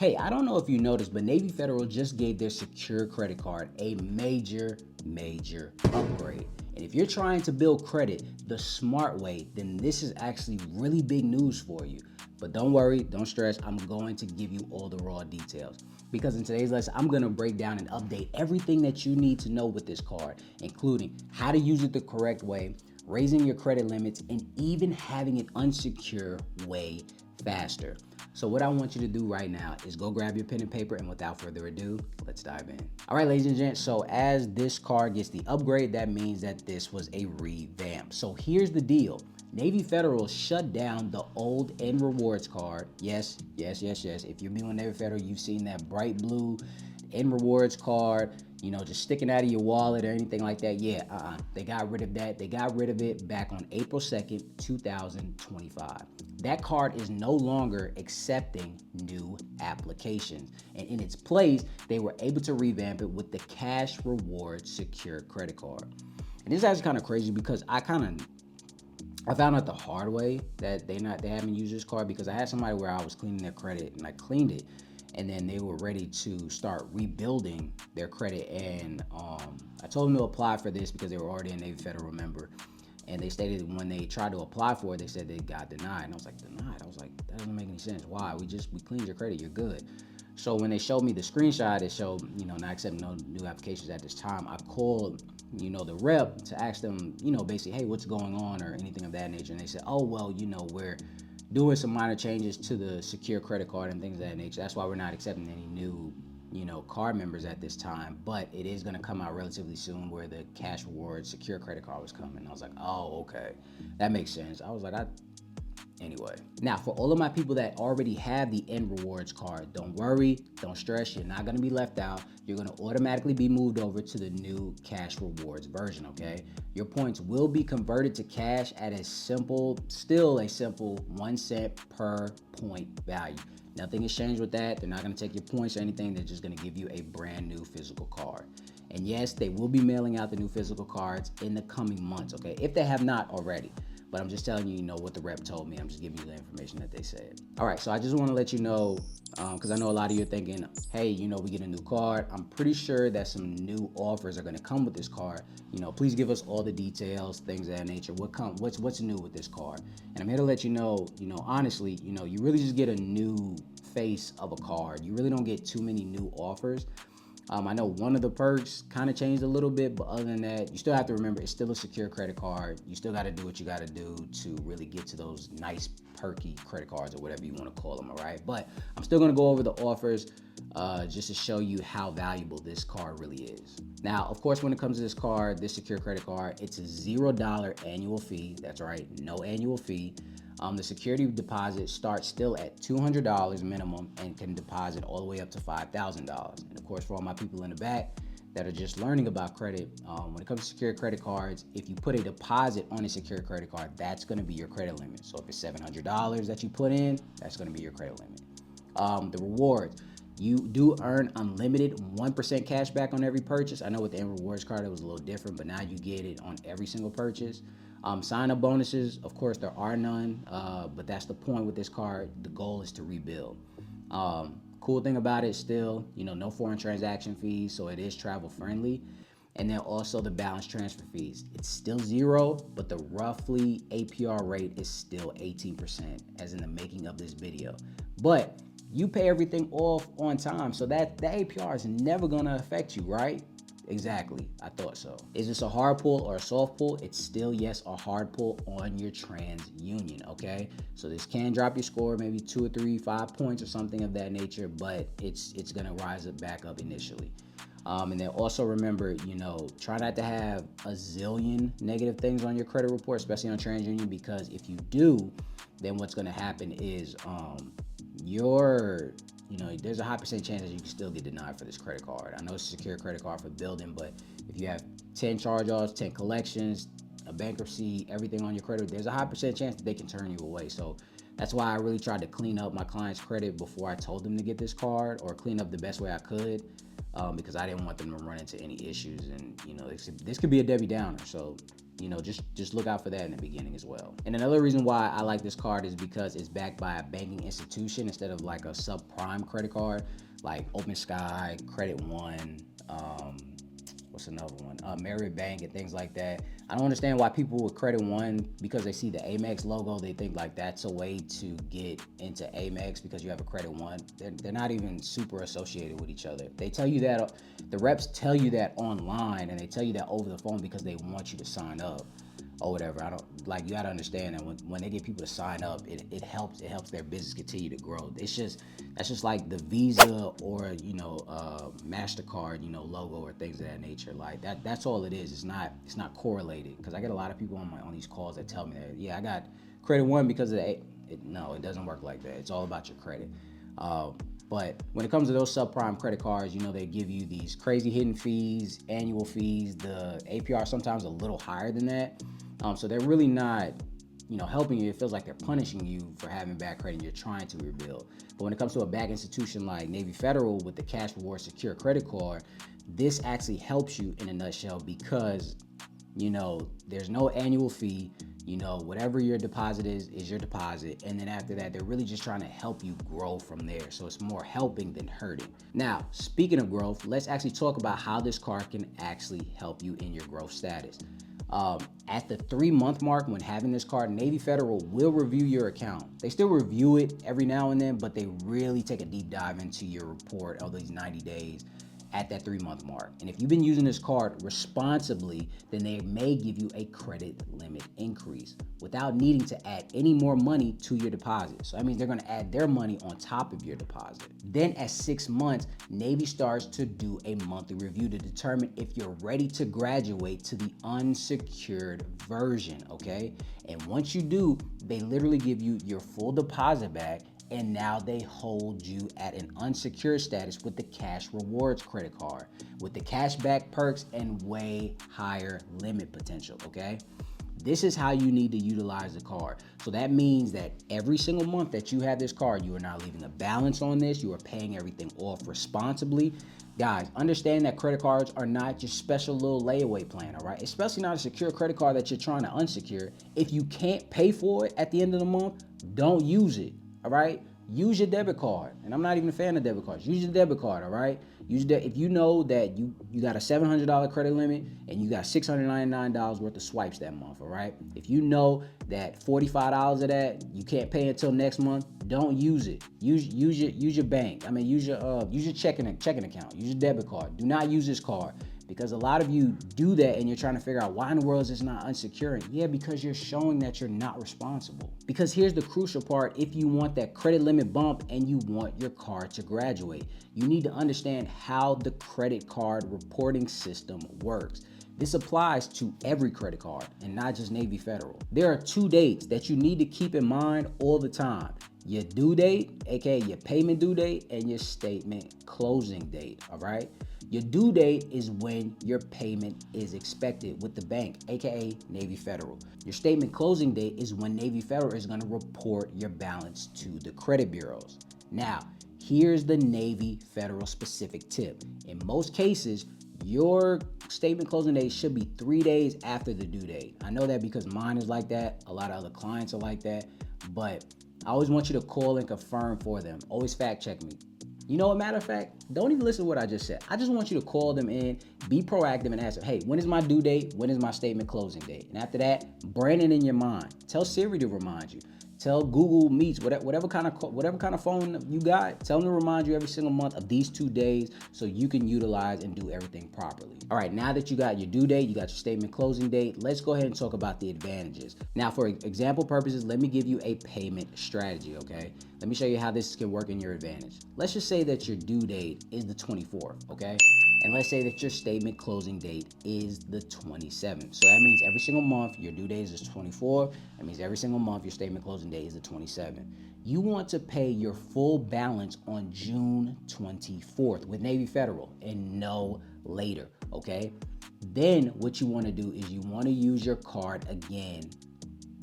Hey, I don't know if you noticed, but Navy Federal just gave their secure credit card a major upgrade. And if you're trying to build credit the smart way, then this is actually really big news for you. But don't worry, don't stress, I'm going to give you all the raw details. Because in today's lesson, I'm gonna break down and update everything that you need to know with this card, including how to use it the correct way, raising your credit limits, and even having it unsecure way faster. So what I want you to do right now is go grab your pen and paper, and without further ado, let's dive in. All right, ladies and gents, so as this card gets the upgrade, that means that this was a revamp. So here's the deal. Navy Federal shut down the old N Rewards card. Yes. If you're dealing with Navy Federal, you've seen that bright blue N Rewards card, you know, just sticking out of your wallet or anything like that. Yeah, they got rid of that. They got rid of it back on April 2nd, 2025. That card is no longer accepting new applications. And in its place, they were able to revamp it with the Cash Rewards Secure Credit Card. And this is actually kind of crazy because I found out the hard way that they haven't used this card, because I had somebody where I was cleaning their credit and I cleaned it, and then they were ready to start rebuilding their credit, and I told them to apply for this because they were already a Navy Federal member, and they stated when they tried to apply for it, they said they got denied, and I was like, denied? I was like, that doesn't make any sense. Why? We cleaned your credit, you're good. So when they showed me the screenshot, it showed, you know, not accepting no new applications at this time. I called, you know, the rep to ask them, you know, basically, hey, what's going on or anything of that nature. And they said, oh, well, you know, we're doing some minor changes to the secure credit card and things of that nature. That's why we're not accepting any new, you know, card members at this time. But it is going to come out relatively soon where the Cash Rewards secure credit card was coming. I was like, oh, okay, that makes sense. I was like, Anyway, now for all of my people that already have the N Rewards card, don't worry, don't stress, you're not gonna be left out. You're gonna automatically be moved over to the new Cash Rewards version, okay? Your points will be converted to cash at still a simple 1 cent per point value. Nothing has changed with that. They're not gonna take your points or anything. They're just gonna give you a brand new physical card. And yes, they will be mailing out the new physical cards in the coming months, okay? If they have not already. But I'm just telling you, you know, what the rep told me. I'm just giving you the information that they said. All right, so I just want to let you know, because I know a lot of you are thinking, hey, you know, we get a new card. I'm pretty sure that some new offers are going to come with this card. You know, please give us all the details, things of that nature. What's new with this card? And I'm here to let you know, honestly, you know, you really just get a new face of a card. You really don't get too many new offers. I know one of the perks kind of changed a little bit, but other than that, you still have to remember it's still a secure credit card. You still got to do what you got to do to really get to those nice perky credit cards or whatever you want to call them, all right? But I'm still going to go over the offers just to show you how valuable this card really is. Now, of course, when it comes to this card, this secure credit card, it's a $0 annual fee. That's right, no annual fee. The security deposit starts still at $200 minimum and can deposit all the way up to $5,000. And of course, for all my people in the back that are just learning about credit, when it comes to secure credit cards, if you put a deposit on a secure credit card, that's going to be your credit limit. So if it's $700 that you put in, that's going to be your credit limit. The rewards. You do earn unlimited 1% cash back on every purchase. I know with the N Rewards card, it was a little different, but now you get it on every single purchase. Sign-up bonuses, of course, there are none, but that's the point with this card. The goal is to rebuild. Cool thing about it still, you know, no foreign transaction fees, so it is travel friendly. And then also the balance transfer fees. It's still 0, but the roughly APR rate is still 18%, as in the making of this video. But you pay everything off on time, so that APR is never gonna affect you, right? Exactly, I thought so. Is this a hard pull or a soft pull? It's still, yes, a hard pull on your TransUnion, okay? So this can drop your score, maybe 2 or 3, 5 points or something of that nature, but it's gonna rise it back up initially. And then also remember, you know, try not to have a zillion negative things on your credit report, especially on TransUnion, because if you do, then what's gonna happen is there's a high percent chance that you can still get denied for this credit card. I know it's a secure credit card for building, but if you have 10 charge-offs, 10 collections, a bankruptcy, everything on your credit, there's a high percent chance that they can turn you away. So that's why I really tried to clean up my client's credit before I told them to get this card, or clean up the best way I could. because I didn't want them to run into any issues, and this could be a Debbie Downer. So just look out for that in the beginning as well. And another reason why I like this card is because it's backed by a banking institution instead of like a subprime credit card like Open Sky, Credit One, what's another one? Marriott Bank and things like that. I don't understand why people with Credit One, because they see the Amex logo, they think like that's a way to get into Amex because you have a Credit One. They're not even super associated with each other. They tell you that, the reps tell you that online, and they tell you that over the phone because they want you to sign up or whatever. You gotta understand that when they get people to sign up, it helps their business continue to grow. That's just like the Visa or MasterCard logo or things of that nature. Like that's all it is. It's not correlated, because I get a lot of people on these calls that tell me that, yeah, I got Credit One because of no, it doesn't work like that. It's all about your credit. But when it comes to those subprime credit cards, they give you these crazy hidden fees, annual fees. The APR sometimes a little higher than that. So they're really not, helping you. It feels like they're punishing you for having bad credit and you're trying to rebuild. But when it comes to a bank institution like Navy Federal with the Cash Reward Secure Credit Card, this actually helps you in a nutshell, because there's no annual fee. Whatever your deposit is your deposit. And then after that, they're really just trying to help you grow from there. So it's more helping than hurting. Now, speaking of growth, let's actually talk about how this card can actually help you in your growth status. At the 3-month mark, when having this card, Navy Federal will review your account. They still review it every now and then, but they really take a deep dive into your report of these 90 days at that 3-month mark. And if you've been using this card responsibly, then they may give you a credit limit increase without needing to add any more money to your deposit. So that means they're gonna add their money on top of your deposit. Then at 6 months, Navy starts to do a monthly review to determine if you're ready to graduate to the unsecured version, okay? And once you do, they literally give you your full deposit back, and now they hold you at an unsecured status with the Cash Rewards credit card, with the cashback perks and way higher limit potential, okay? This is how you need to utilize the card. So that means that every single month that you have this card, you are not leaving a balance on this. You are paying everything off responsibly. Guys, understand that credit cards are not your special little layaway plan, all right? Especially not a secure credit card that you're trying to unsecure. If you can't pay for it at the end of the month, don't use it. All right, use your debit card. And I'm not even a fan of debit cards. Use your debit card, all right? If you know that you got a $700 credit limit and you got $699 worth of swipes that month, all right? If you know that $45 of that you can't pay until next month, don't use it. Use your bank. Use your checking account. Use your debit card. Do not use this card. Because a lot of you do that and you're trying to figure out why in the world is this not unsecuring? Yeah, because you're showing that you're not responsible. Because here's the crucial part: if you want that credit limit bump and you want your card to graduate, you need to understand how the credit card reporting system works. This applies to every credit card and not just Navy Federal. There are 2 dates that you need to keep in mind all the time: your due date, aka your payment due date, and your statement closing date, all right? Your due date is when your payment is expected with the bank, aka Navy Federal. Your statement closing date is when Navy Federal is going to report your balance to the credit bureaus. Now, here's the Navy Federal specific tip. In most cases, your statement closing date should be 3 days after the due date. I know that because mine is like that. A lot of other clients are like that. But I always want you to call and confirm for them. Always fact check me. You know, a matter of fact, don't even listen to what I just said. I just want you to call them in, be proactive, and ask them, hey, when is my due date? When is my statement closing date? And after that, brand it in your mind. Tell Siri to remind you. Tell Google Meets, whatever kind of phone you got, tell them to remind you every single month of these 2 days so you can utilize and do everything properly. All right, now that you got your due date, you got your statement closing date, let's go ahead and talk about the advantages. Now, for example purposes, let me give you a payment strategy, okay? Let me show you how this can work in your advantage. Let's just say that your due date is the 24th, okay? And let's say that your statement closing date is the 27th. So that means every single month, your due date is the 24th. That means every single month, your statement closing date is the 27th. You want to pay your full balance on June 24th with Navy Federal and no later, okay? Then what you want to do is you want to use your card again.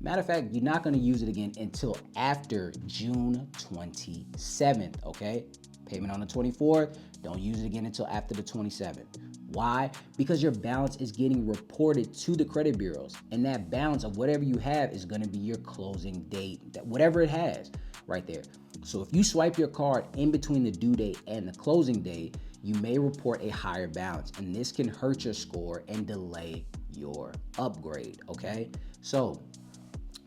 Matter of fact, you're not going to use it again until after June 27th, okay? Payment on the 24th, don't use it again until after the 27th. Why? Because your balance is getting reported to the credit bureaus, and that balance of whatever you have is going to be your closing date, that whatever it has right there. So if you swipe your card in between the due date and the closing date, you may report a higher balance, and this can hurt your score and delay your upgrade, okay? So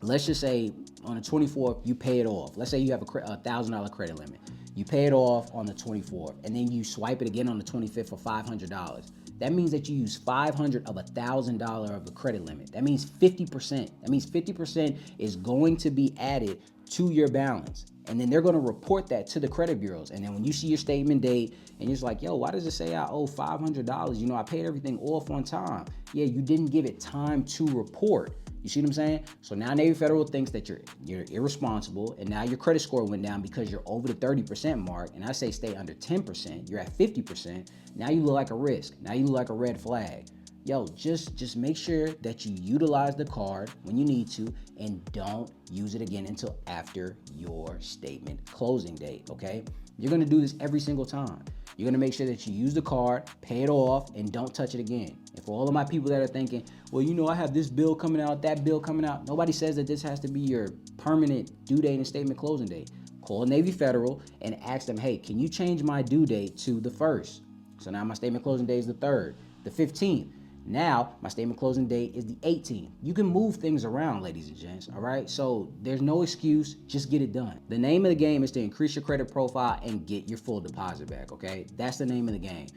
let's just say on the 24th, you pay it off. Let's say you have a $1,000 credit limit. You pay it off on the 24th, and then you swipe it again on the 25th for $500. That means that you use $500 of $1,000 of the credit limit. That means 50%. That means 50% is going to be added to your balance. And then they're going to report that to the credit bureaus. And then when you see your statement date and you're just like, yo, why does it say I owe $500? You know, I paid everything off on time. Yeah, you didn't give it time to report. You see what I'm saying? So now Navy Federal thinks that you're irresponsible, and now your credit score went down because you're over the 30% mark. And I say stay under 10%. You're at 50%. Now you look like a risk. Now you look like a red flag. Yo, just make sure that you utilize the card when you need to, and don't use it again until after your statement closing date, okay? You're gonna do this every single time. You're gonna make sure that you use the card, pay it off, and don't touch it again. And for all of my people that are thinking, well, you know, I have this bill coming out, that bill coming out, nobody says that this has to be your permanent due date and statement closing date. Call Navy Federal and ask them, hey, can you change my due date to the 1st? So now my statement closing date is the 3rd, the 15th. Now, my statement closing date is the 18th. You can move things around, ladies and gents, all right? So there's no excuse, just get it done. The name of the game is to increase your credit profile and get your full deposit back, okay? That's the name of the game.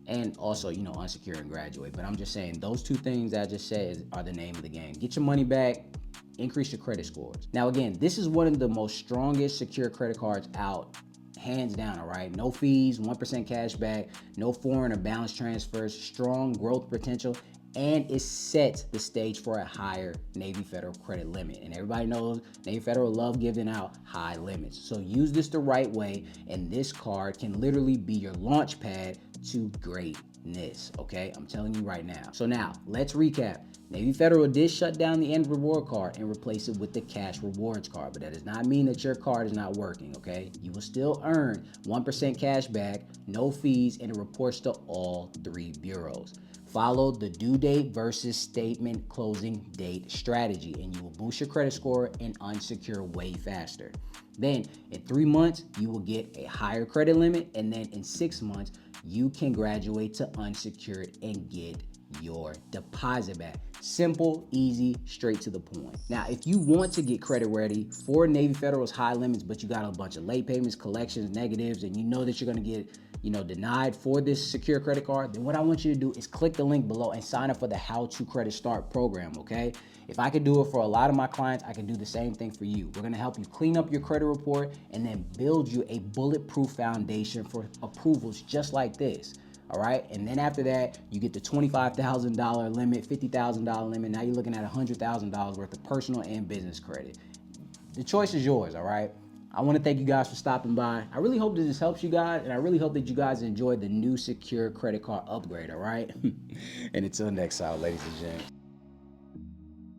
And also, you know, unsecure and graduate. But I'm just saying those two things I just said are the name of the game. Get your money back, increase your credit scores. Now, again, this is one of the most strongest secure credit cards out, hands down, all right? No fees, 1% cash back, no foreign or balance transfers, strong growth potential, and it sets the stage for a higher Navy Federal credit limit. And everybody knows Navy Federal love giving out high limits. So use this the right way, and this card can literally be your launch pad to greatness, okay? I'm telling you right now. So now, let's recap. Navy Federal did shut down the end reward card and replace it with the cash rewards card, but that does not mean that your card is not working, okay? You will still earn 1% cash back, no fees, and it reports to all 3 bureaus. Follow the due date versus statement closing date strategy, and you will boost your credit score and unsecure way faster. Then in 3 months, you will get a higher credit limit, and then in 6 months, you can graduate to unsecured and get your deposit back. Simple, easy, straight to the point. Now, if you want to get credit ready for Navy Federal's high limits, but you got a bunch of late payments, collections, negatives, and you know that you're going to get, you know, denied for this secure credit card, then what I want you to do is click the link below and sign up for the How to Credit Start program, okay? If I could do it for a lot of my clients, I can do the same thing for you. We're gonna help you clean up your credit report and then build you a bulletproof foundation for approvals just like this. All right, and then after that, you get the $25,000 limit, $50,000 limit. Now you're looking at $100,000 worth of personal and business credit. The choice is yours, all right? I want to thank you guys for stopping by. I really hope that this helps you guys, and I really hope that you guys enjoyed the new secure credit card upgrade, all right? And until next time, ladies and gents.